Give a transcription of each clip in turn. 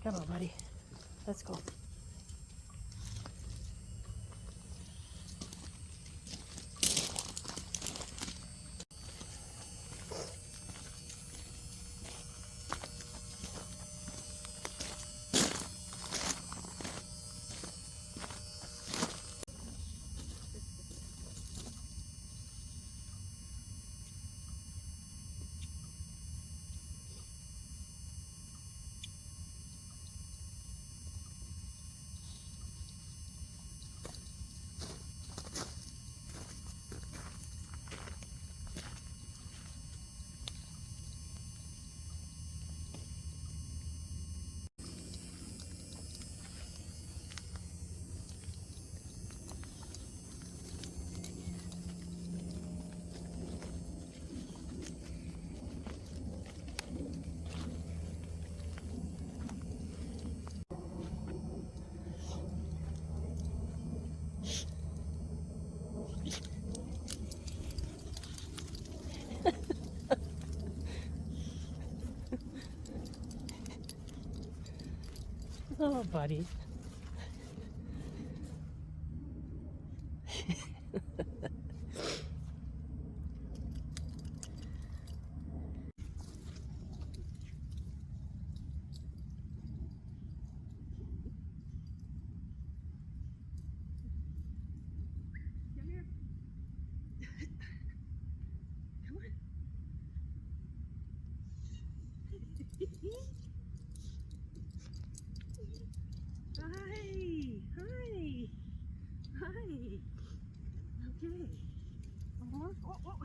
Come on, buddy. Let's go. Oh, buddy. Hi. Hi. Hi. Okay. Oh, oh, oh.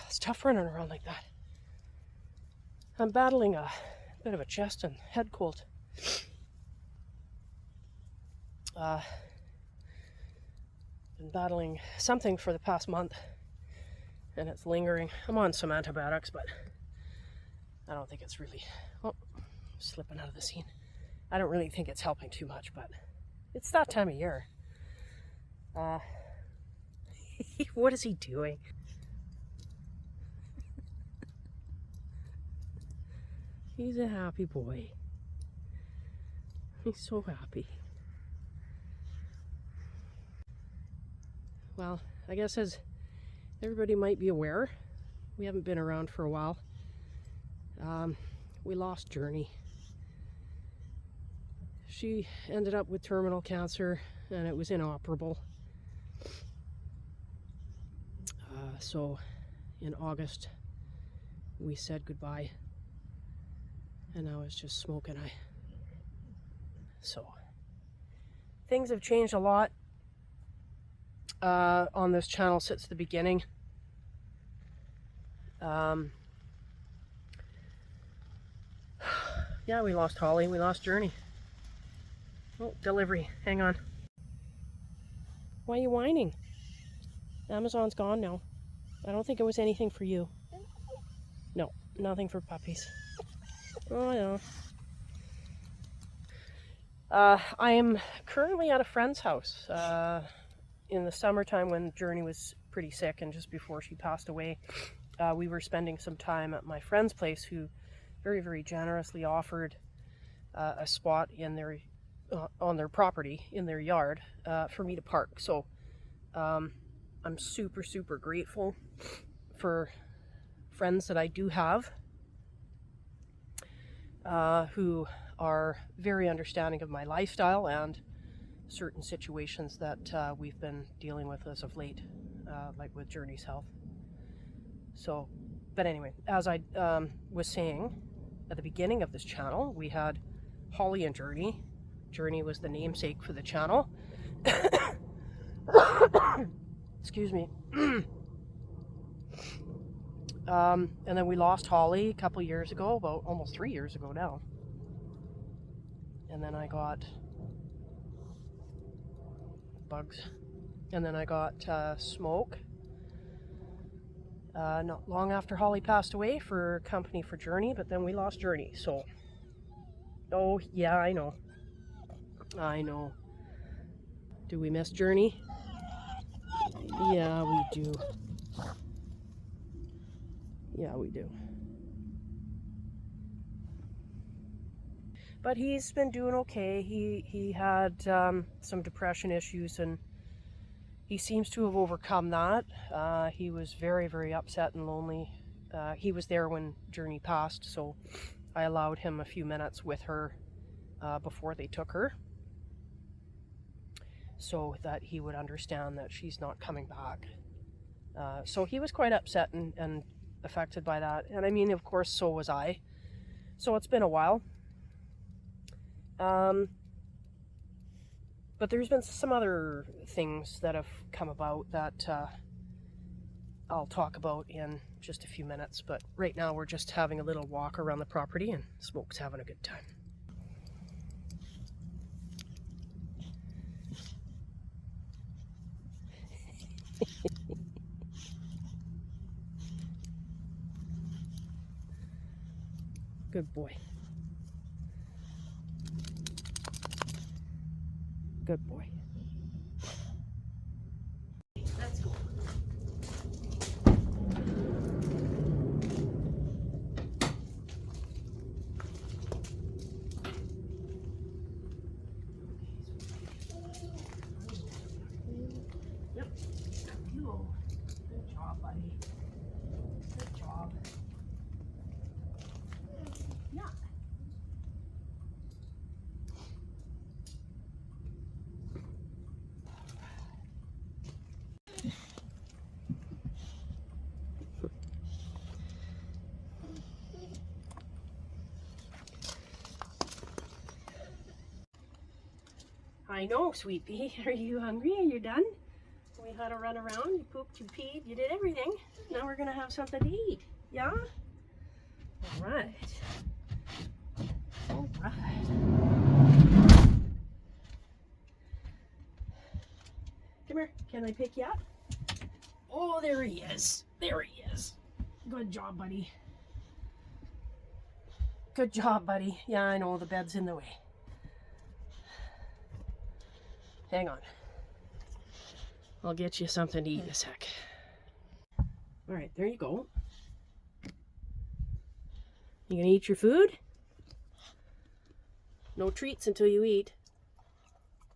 It's tough running around like that. I'm battling a bit of a chest and head cold. Been battling something for the past month, and it's lingering. I'm on some antibiotics, but I don't think it's really, slipping out of the scene. I don't really think it's helping too much, but it's that time of year. What is he doing? He's a happy boy. He's so happy. Well, I guess as everybody might be aware, we haven't been around for a while. We lost Jernie. She ended up with terminal cancer and it was inoperable. So in August, we said goodbye. And now it's just Smoke and I. So things have changed a lot on this channel since the beginning. Yeah, we lost Holly, we lost Jernie. Oh, delivery, hang on. Why are you whining? Amazon's gone now. I don't think it was anything for you. No, nothing for puppies. Oh, I know. I am currently at a friend's house. In the summertime when Jernie was pretty sick and just before she passed away, we were spending some time at my friend's place, who very, very generously offered a spot in their on their property, in their yard, for me to park. So I'm super, super grateful for friends that I do have who are very understanding of my lifestyle and certain situations that we've been dealing with as of late, like with Jernie's health. So, but anyway, as I was saying at the beginning of this channel, we had Holly and Jernie. Jernie was the namesake for the channel. Excuse me. And then we lost Holly a couple years ago, about almost 3 years ago now. And then I got bugs. And then I got Smoke. Not long after Holly passed away, for company for Jernie, but then we lost Jernie. So, oh yeah, I know. Do we miss Jernie? Yeah, we do. Yeah, we do. But he's been doing okay. He had some depression issues, and he seems to have overcome that. He was very, very upset and lonely. He was there when Jernie passed, so I allowed him a few minutes with her before they took her, so that he would understand that she's not coming back. So he was quite upset and affected by that. And I mean, of course, so was I. So it's been a while. But there's been some other things that have come about that I'll talk about in just a few minutes. But right now we're just having a little walk around the property, and Smoke's having a good time. Good boy. Good boy. Let's go. Yep. Good job, buddy. Good job. Yeah. I know, sweet pea. Are you hungry? Are you done? We had a run around. You pooped, you peed, you did everything. Now we're gonna have something to eat. Yeah? All right. All right. Come here. Can I pick you up? Oh, there he is. There he is. Good job, buddy. Good job, buddy. Yeah, I know the bed's in the way. Hang on. I'll get you something to eat in a sec. All right, there you go. You gonna eat your food? No treats until you eat.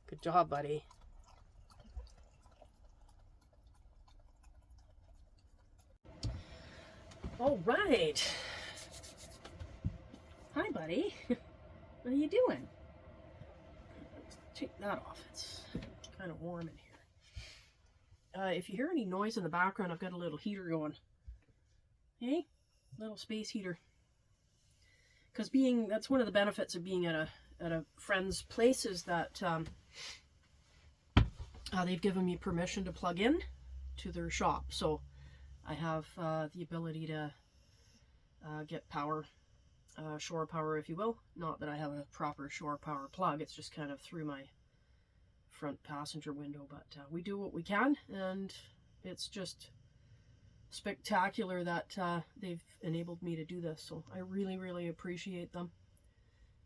Good job, buddy. All right. Hi, buddy. What are you doing? Let's take that off. It's kind of warm in here. If you hear any noise in the background, I've got a little heater going. Hey, little space heater. Because that's one of the benefits of being at a friend's place is that they've given me permission to plug in to their shop, so I have the ability to get power, shore power, if you will. Not that I have a proper shore power plug; it's just kind of through my front passenger window. But we do what we can, and it's just spectacular that they've enabled me to do this, so I really, really appreciate them.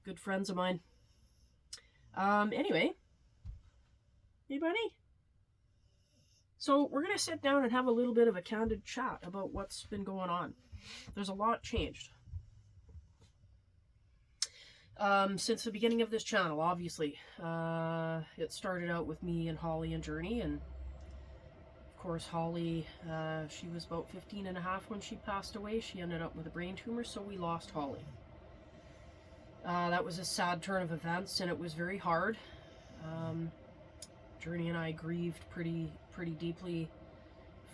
Good friends of mine. Anyway, hey buddy. So we're gonna sit down and have a little bit of a candid chat about what's been going on. There's a lot changed since the beginning of this channel. Obviously, it started out with me and Holly and Jernie, and of course, Holly, she was about 15 and a half when she passed away. She ended up with a brain tumor, so we lost Holly. That was a sad turn of events, and it was very hard. Jernie and I grieved pretty deeply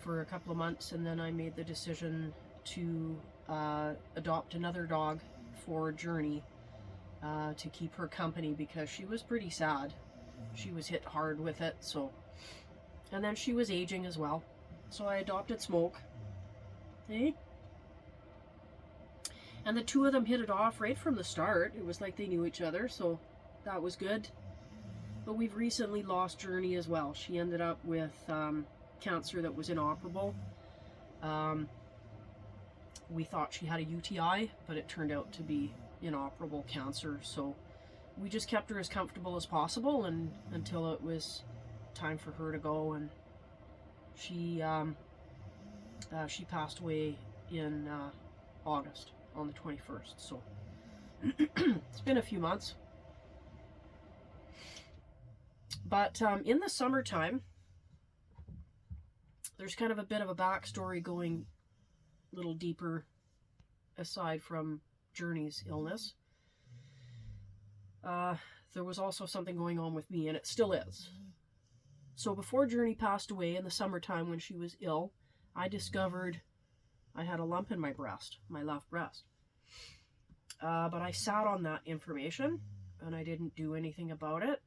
for a couple of months, and then I made the decision to adopt another dog for Jernie to keep her company, because she was pretty sad. She was hit hard with it, so... And then she was aging as well. So I adopted Smoke. Hey? And the two of them hit it off right from the start. It was like they knew each other, so that was good. But we've recently lost Jernie as well. She ended up with cancer that was inoperable. We thought she had a UTI, but it turned out to be inoperable cancer. So we just kept her as comfortable as possible, and until it was time for her to go, and She passed away in August on the 21st. So it's been a few months. But in the summertime, there's kind of a bit of a backstory going a little deeper aside from Jernie's illness. There was also something going on with me, and it still is. So before Jernie passed away in the summertime when she was ill, I discovered I had a lump in my breast, my left breast. But I sat on that information, and I didn't do anything about it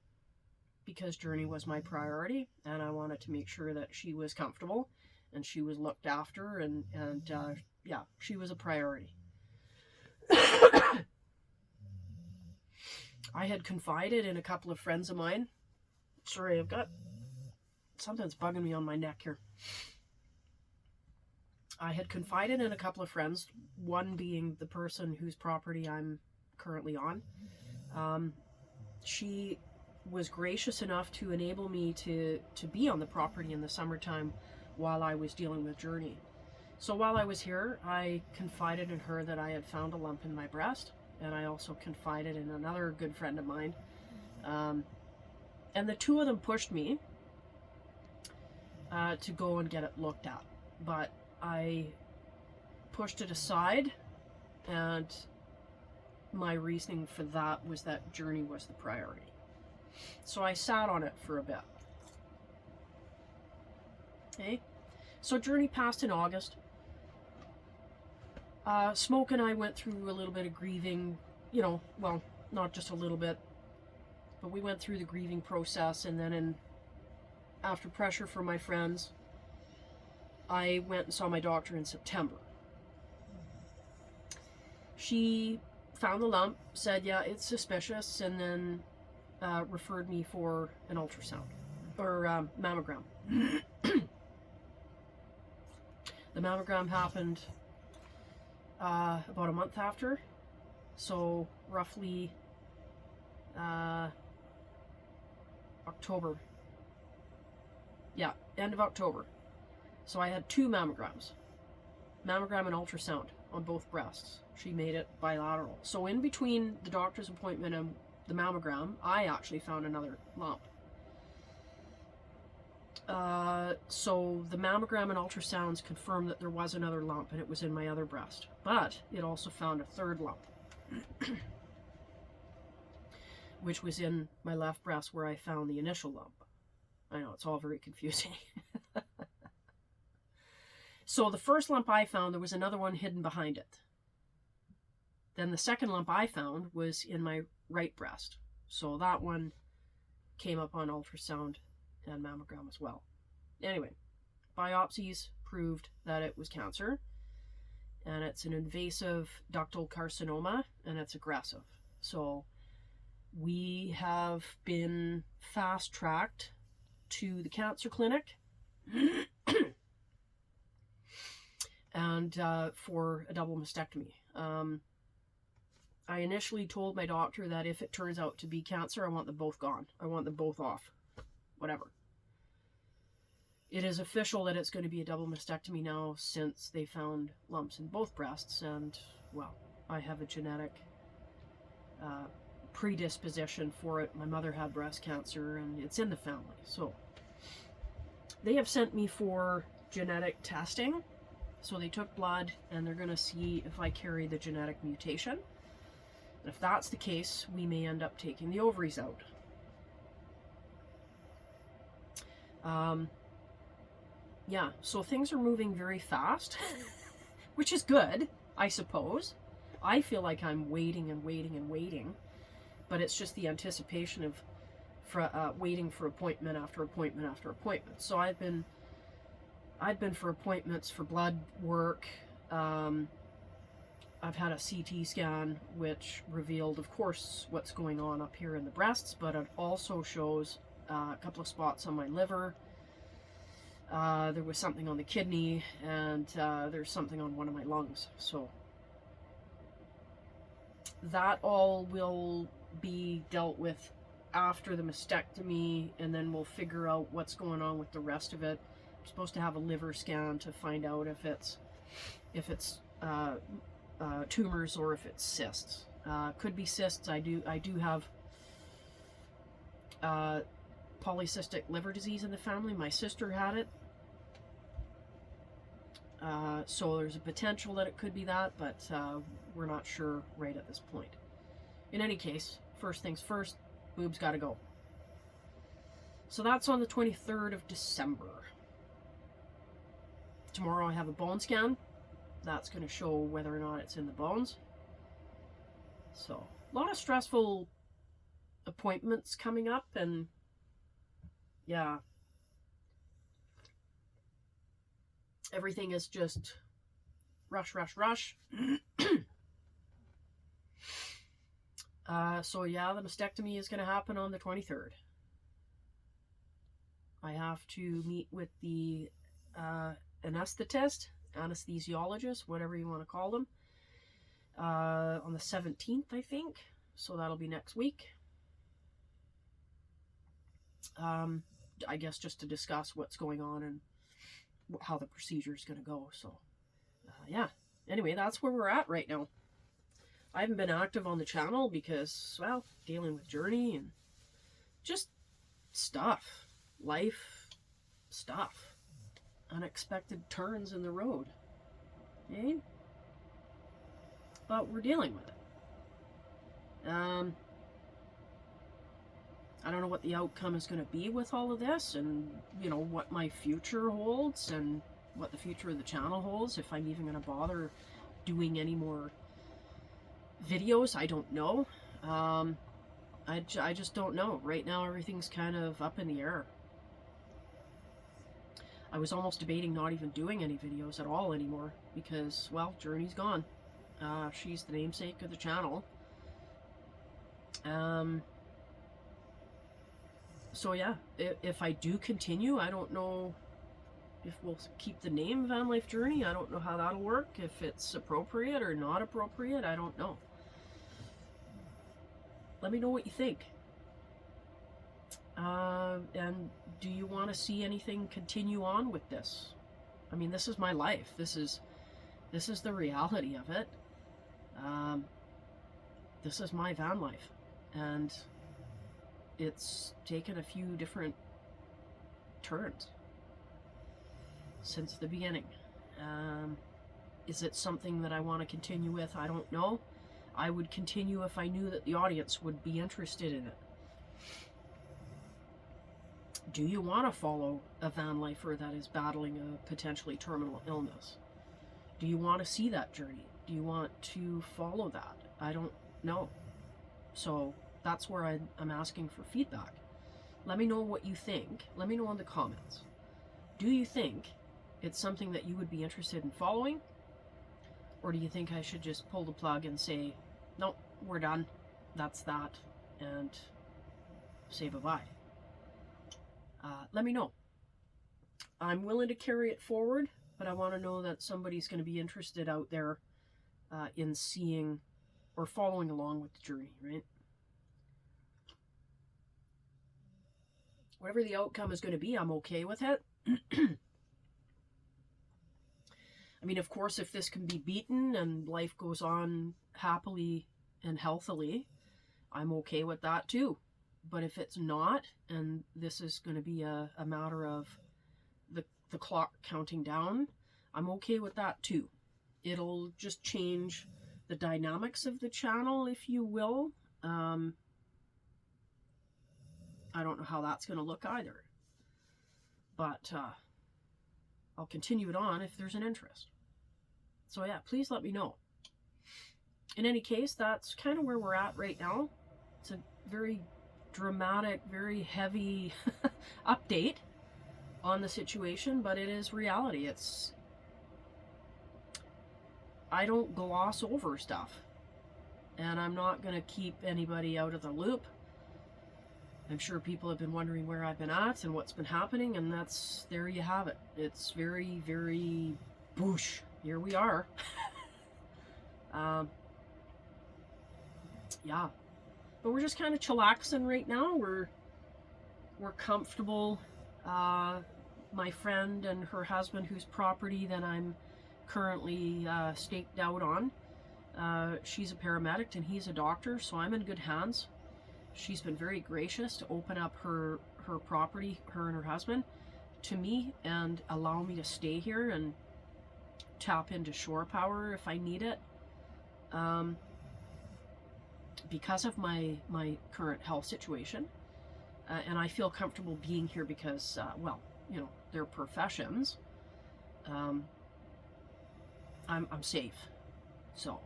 because Jernie was my priority, and I wanted to make sure that she was comfortable and she was looked after, and yeah, she was a priority. I had confided in a couple of friends of mine. Sorry, I've got something's bugging me on my neck here. I had confided in a couple of friends, one being the person whose property I'm currently on. She was gracious enough to enable me to be on the property in the summertime while I was dealing with Jernie. So while I was here, I confided in her that I had found a lump in my breast, and I also confided in another good friend of mine. And the two of them pushed me to go and get it looked at. But I pushed it aside, and my reasoning for that was that Jernie was the priority. So I sat on it for a bit. Okay, so Jernie passed in August. Smoke and I went through a little bit of grieving, well, not just a little bit, but we went through the grieving process, and then after pressure from my friends, I went and saw my doctor in September. She found the lump, said, yeah, it's suspicious, and then referred me for an ultrasound, or mammogram. The mammogram happened about a month after, so roughly October. Yeah, end of October. So I had 2 mammograms, mammogram and ultrasound on both breasts. She made it bilateral. So in between the doctor's appointment and the mammogram, I actually found another lump. So the mammogram and ultrasounds confirmed that there was another lump, and it was in my other breast. But it also found a third lump, which was in my left breast where I found the initial lump. I know, it's all very confusing. So the first lump I found, there was another one hidden behind it. Then the second lump I found was in my right breast. So that one came up on ultrasound and mammogram as well. Anyway, biopsies proved that it was cancer, and it's an invasive ductal carcinoma, and it's aggressive. So we have been fast-tracked to the cancer clinic and for a double mastectomy. I initially told my doctor that if it turns out to be cancer, I want them both gone. I want them both off. Whatever. It is official that it's going to be a double mastectomy now, since they found lumps in both breasts, and, well, I have a genetic predisposition for it. My mother had breast cancer, and it's in the family. So they have sent me for genetic testing. So they took blood, and they're going to see if I carry the genetic mutation. And if that's the case, we may end up taking the ovaries out. Yeah, so things are moving very fast, which is good, I suppose. I feel like I'm waiting and waiting and waiting, but it's just the anticipation of waiting for appointment after appointment after appointment. So I've been for appointments for blood work. I've had a CT scan, which revealed, of course, what's going on up here in the breasts, but it also shows a couple of spots on my liver. There was something on the kidney, and there's something on one of my lungs. So that all will be dealt with after the mastectomy, and then we'll figure out what's going on with the rest of it supposed to have a liver scan to find out if it's tumors or if it's cysts. Could be cysts. I do have polycystic liver disease in the family. My sister had it. So there's a potential that it could be that, but we're not sure right at this point. In any case, first things first, boobs gotta go. So that's on the 23rd of December. Tomorrow I have a bone scan. That's going to show whether or not it's in the bones. So, a lot of stressful appointments coming up, and yeah, everything is just rush, rush, rush. So yeah, the mastectomy is going to happen on the 23rd. I have to meet with the anesthetist, anesthesiologist, whatever you want to call them, on the 17th, I think. So that'll be next week. I guess just to discuss what's going on and how the procedure is going to go. So, yeah. Anyway, that's where we're at right now. I haven't been active on the channel because, well, dealing with Jernie and just stuff. Life stuff. Unexpected turns in the road. Eh? But we're dealing with it. I don't know what the outcome is going to be with all of this, and, you know, what my future holds, and what the future of the channel holds, if I'm even going to bother doing any more videos. I don't know. I just don't know. Right now, everything's kind of up in the air. I was almost debating not even doing any videos at all anymore because, well, Jernie's gone. She's the namesake of the channel. So yeah, if I do continue, I don't know if we'll keep the name Vanlife Jernie. I don't know how that'll work. If it's appropriate or not appropriate, I don't know. Let me know what you think. And do you want to see anything continue on with this? I mean, this is my life. This is the reality of it. This is my van life, and it's taken a few different turns since the beginning. Is it something that I want to continue with? I don't know. I would continue if I knew that the audience would be interested in it. Do you want to follow a van lifer that is battling a potentially terminal illness? Do you want to see that journey? Do you want to follow that? I don't know. So that's where I'm asking for feedback. Let me know what you think. Let me know in the comments. Do you think it's something that you would be interested in following? Or do you think I should just pull the plug and say, nope, we're done. That's that. And say bye-bye. Let me know. I'm willing to carry it forward, but I want to know that somebody's going to be interested out there in seeing or following along with the journey, right? Whatever the outcome is going to be, I'm okay with it. I mean, of course, if this can be beaten and life goes on happily and healthily, I'm okay with that too. But if it's not, and this is going to be a matter of the clock counting down, I'm okay with that too. It'll just change the dynamics of the channel, if you will. I don't know how that's going to look either. But I'll continue it on if there's an interest. So yeah, please let me know. In any case, that's kind of where we're at right now. It's a very dramatic, very heavy update on the situation, but it is reality. I don't gloss over stuff, and I'm not going to keep anybody out of the loop. I'm sure people have been wondering where I've been at and what's been happening, and there you have it. It's very, very boosh. Here we are. Yeah. But we're just kind of chillaxing right now. We're comfortable. my friend and her husband, whose property that I'm currently staked out on. She's a paramedic and he's a doctor, so I'm in good hands. She's been very gracious to open up her property, her and her husband, to me and allow me to stay here and tap into shore power if I need it. Because of my current health situation, and I feel comfortable being here because, well, you know, their professions. I'm safe, so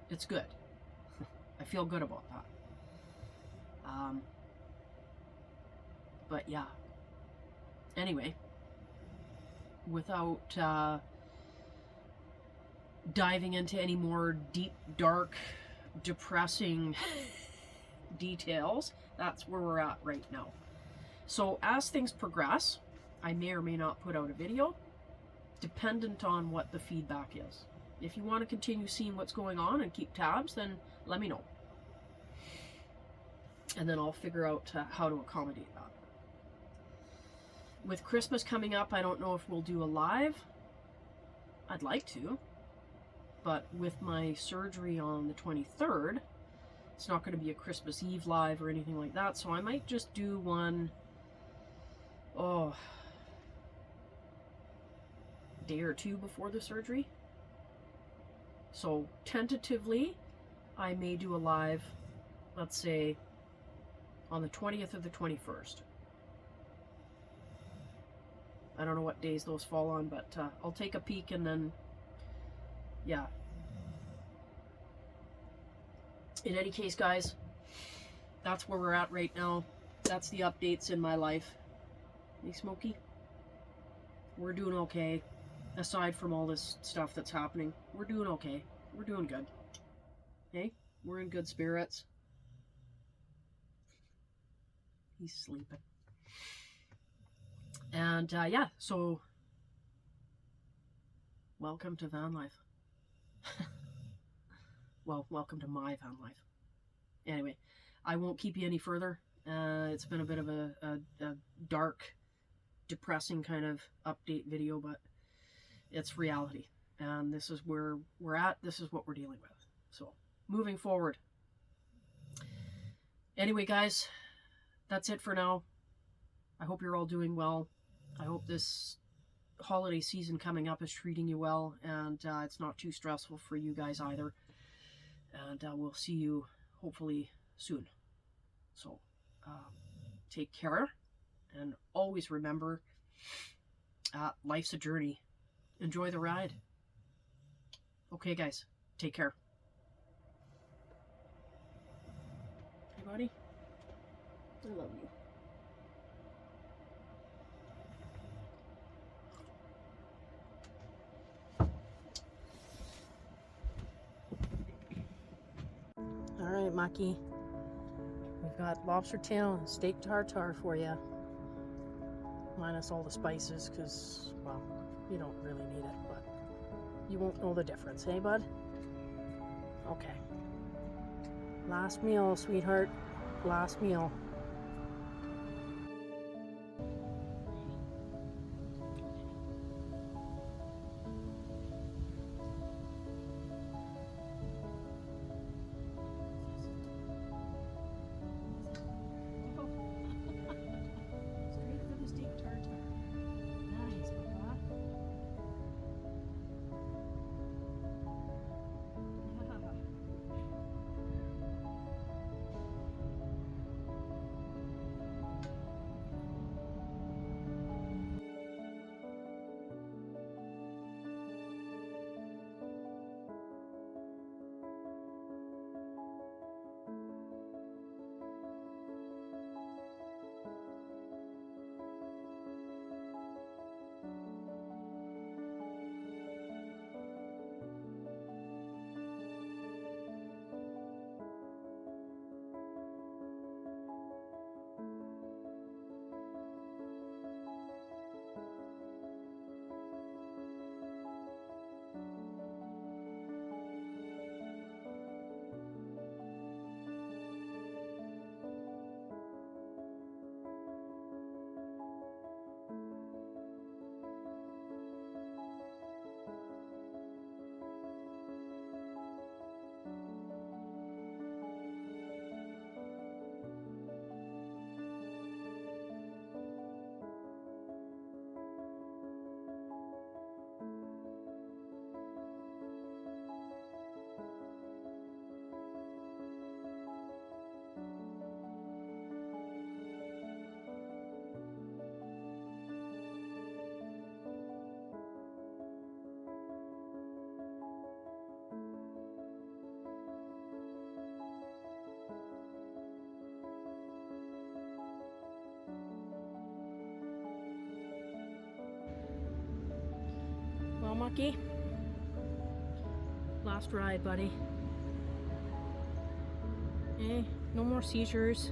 it's good. I feel good about that. But yeah. Anyway, without diving into any more deep, dark, depressing details, that's where we're at right now. So as things progress, I may or may not put out a video, dependent on what the feedback is. If you want to continue seeing what's going on and keep tabs, then let me know. And then I'll figure out how to accommodate that. With Christmas coming up, I don't know if we'll do a live. I'd like to. But with my surgery on the 23rd, it's not going to be a Christmas Eve live or anything like that. So I might just do one, day or two before the surgery. So tentatively, I may do a live, let's say, on the 20th or the 21st. I don't know what days those fall on, but I'll take a peek and then, yeah. In any case, guys, that's where we're at right now. That's the updates in my life. Hey, Smokey? We're doing okay. Aside from all this stuff that's happening, we're doing okay. We're doing good. Hey, we're in good spirits. He's sleeping. And yeah, so welcome to van life. Well, welcome to my van life. Anyway, I won't keep you any further. It's been a bit of a dark, depressing kind of update video, but it's reality. And this is where we're at. This is what we're dealing with. So, moving forward. Anyway, guys, that's it for now. I hope you're all doing well. I hope this holiday season coming up is treating you well, and it's not too stressful for you guys either. And we'll see you hopefully soon. So take care, and always remember, life's a journey. Enjoy the ride. Okay, guys, take care. Hey, buddy. I love you. Alright, Maki. We've got lobster tail and steak tartare for you. Minus all the spices, because, well, you don't really need it, but you won't know the difference, hey, bud? Okay. Last meal, sweetheart. Last meal. Mucky. Last ride, buddy. Eh, no more seizures.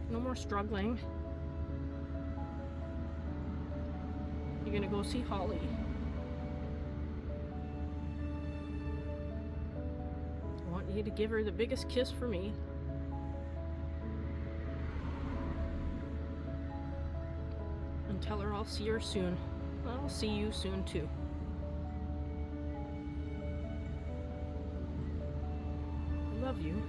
No more struggling. You're gonna go see Holly. I want you to give her the biggest kiss for me. And tell her I'll see her soon. I'll see you soon too. I love you.